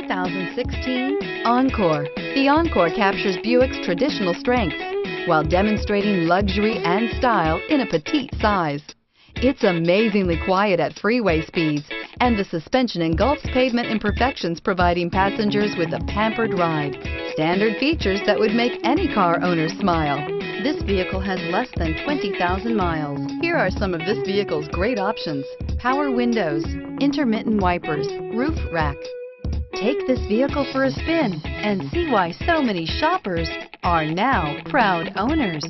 2016 Encore. The Encore captures Buick's traditional strengths while demonstrating luxury and style in a petite size. It's amazingly quiet at freeway speeds, and the suspension engulfs pavement imperfections, providing passengers with a pampered ride. Standard features that would make any car owner smile. This vehicle has less than 20,000 miles. Here are some of this vehicle's great options: power windows, intermittent wipers, roof rack. Take this vehicle for a spin and see why so many shoppers are now proud owners.